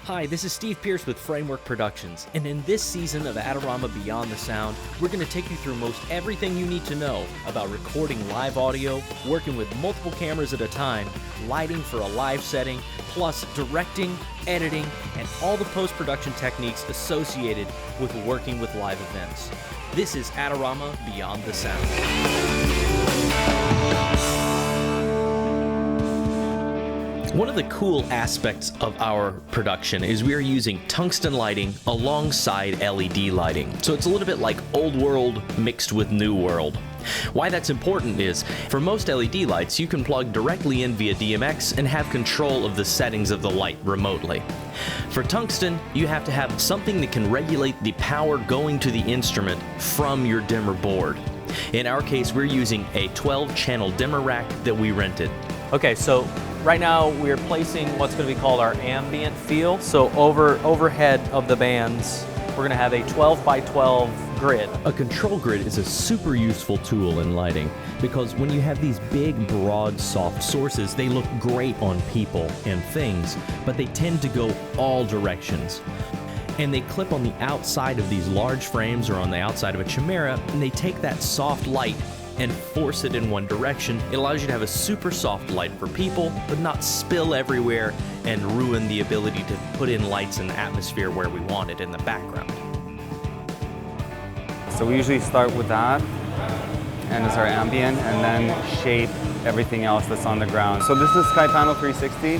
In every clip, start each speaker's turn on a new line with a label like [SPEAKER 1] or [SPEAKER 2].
[SPEAKER 1] Hi, this is Steve Pierce with Framework Productions, and in this season of Adorama Beyond the Sound, we're going to take you through most everything you need to know about recording live audio, working with multiple cameras at a time, lighting for a live setting, plus directing, editing, and all the post-production techniques associated with working with live events. This is Adorama Beyond the Sound. One of the cool aspects of our production is we are using tungsten lighting alongside LED lighting. So it's a little bit like old world mixed with new world. Why that's important is, for most LED lights, you can plug directly in via DMX and have control of the settings of the light remotely. For tungsten, you have to have something that can regulate the power going to the instrument from your dimmer board. In our case, we're using a 12-channel dimmer rack that we rented.
[SPEAKER 2] Okay, so right now we're placing what's going to be called our ambient field. So overhead of the bands, we're going to have a 12 by 12 grid.
[SPEAKER 1] A control grid is a super useful tool in lighting because when you have these big, broad, soft sources, they look great on people and things, but they tend to go all directions. And they clip on the outside of these large frames or on the outside of a chimera, and they take that soft light and force it in one direction. It allows you to have a super soft light for people, but not spill everywhere and ruin the ability to put in lights in the atmosphere where we want it in the background.
[SPEAKER 3] So we usually start with that, and it's our ambient, and then shape everything else that's on the ground. So this is Sky Panel 360,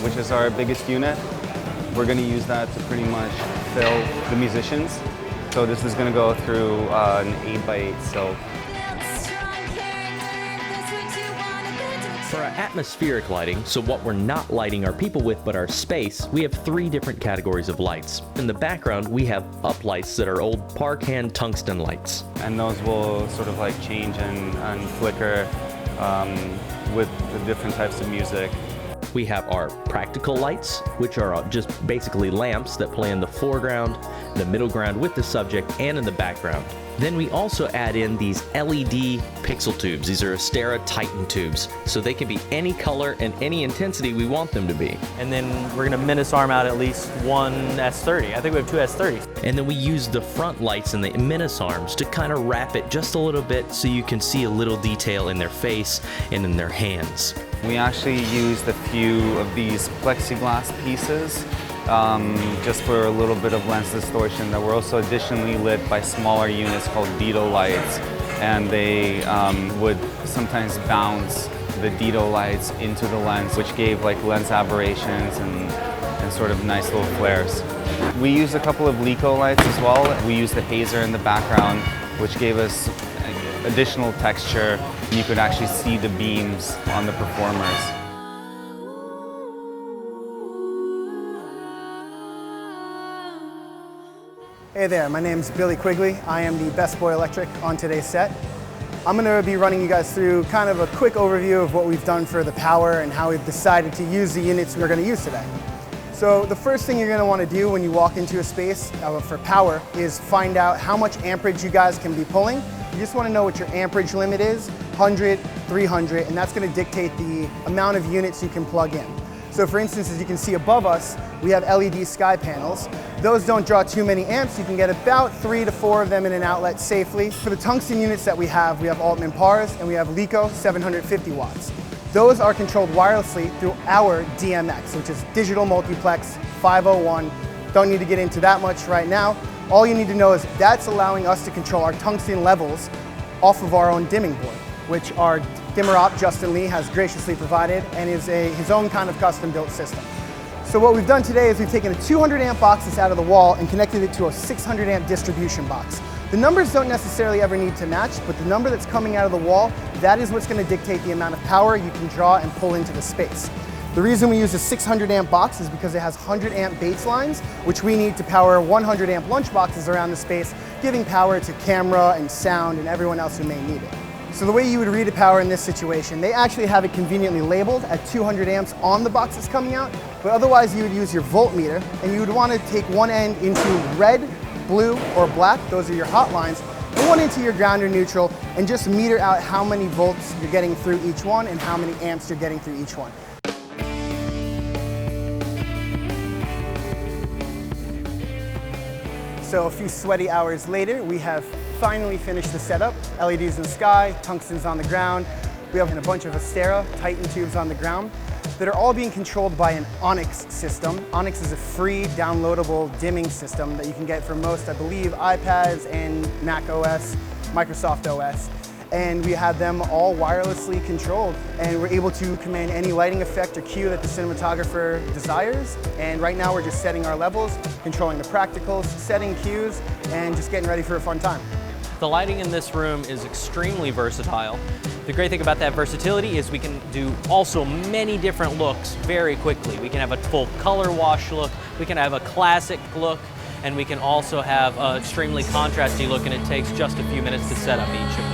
[SPEAKER 3] which is our biggest unit. We're going to use that to pretty much fill the musicians. So this is going to go through an 8x8 silk.
[SPEAKER 1] For our atmospheric lighting, so what we're not lighting our people with but our space, we have 3 different categories of lights. In the background, we have up lights that are old Parcan tungsten lights.
[SPEAKER 3] And those will sort of like change and flicker with the different types of music.
[SPEAKER 1] We have our practical lights, which are just basically lamps that play in the foreground, the middle ground with the subject, and in the background. Then we also add in these LED pixel tubes. These are Astera Titan tubes, so they can be any color and any intensity we want them to be.
[SPEAKER 2] And then we're going to Menace arm out at least one S30. I think we have 2 S30s.
[SPEAKER 1] And then we use the front lights and the Menace arms to kind of wrap it just a little bit so you can see a little detail in their face and in their hands.
[SPEAKER 3] We actually used a few of these plexiglass pieces just for a little bit of lens distortion that were also additionally lit by smaller units called Dito lights, and they would sometimes bounce the Dito lights into the lens, which gave like lens aberrations and sort of nice little flares. We used a couple of Lico lights as well. We used the hazer in the background, which gave us additional texture. You could actually see the beams on the performers.
[SPEAKER 4] Hey there, my name's Billy Quigley. I am the best boy electric on today's set. I'm going to be running you guys through kind of a quick overview of what we've done for the power and how we've decided to use the units we're going to use today. So the first thing you're going to want to do when you walk into a space for power is find out how much amperage you guys can be pulling. You just want to know what your amperage limit is, 100, 300, and that's going to dictate the amount of units you can plug in. So for instance, as you can see above us, we have LED sky panels. Those don't draw too many amps. You can get about 3 to 4 of them in an outlet safely. For the tungsten units that we have Altman Pars and we have Lico 750 watts. Those are controlled wirelessly through our DMX, which is Digital Multiplex 501. Don't need to get into that much right now. All you need to know is that's allowing us to control our tungsten levels off of our own dimming board, which our dimmer op, Justin Lee, has graciously provided and is his own kind of custom built system. So what we've done today is we've taken a 200 amp box that's out of the wall and connected it to a 600 amp distribution box. The numbers don't necessarily ever need to match, but the number that's coming out of the wall, that is what's going to dictate the amount of power you can draw and pull into the space. The reason we use a 600 amp box is because it has 100 amp Bates lines, which we need to power 100 amp lunch boxes around the space, giving power to camera and sound and everyone else who may need it. So the way you would read the power in this situation, they actually have it conveniently labeled at 200 amps on the box that's coming out, but otherwise you would use your voltmeter and you would want to take one end into red, blue, or black, those are your hot lines, and one into your ground or neutral, and just meter out how many volts you're getting through each one and how many amps you're getting through each one. So a few sweaty hours later, we have finally finished the setup. LEDs in the sky, tungstens on the ground. We have a bunch of Astera Titan tubes on the ground that are all being controlled by an Onyx system. Onyx is a free downloadable dimming system that you can get for most, I believe, iPads and Mac OS, Microsoft OS. And we have them all wirelessly controlled, and we're able to command any lighting effect or cue that the cinematographer desires. And right now we're just setting our levels, controlling the practicals, setting cues, and just getting ready for a fun time.
[SPEAKER 2] The lighting in this room is extremely versatile. The great thing about that versatility is we can do also many different looks very quickly. We can have a full color wash look, we can have a classic look, and we can also have an extremely contrasty look, and it takes just a few minutes to set up each of them.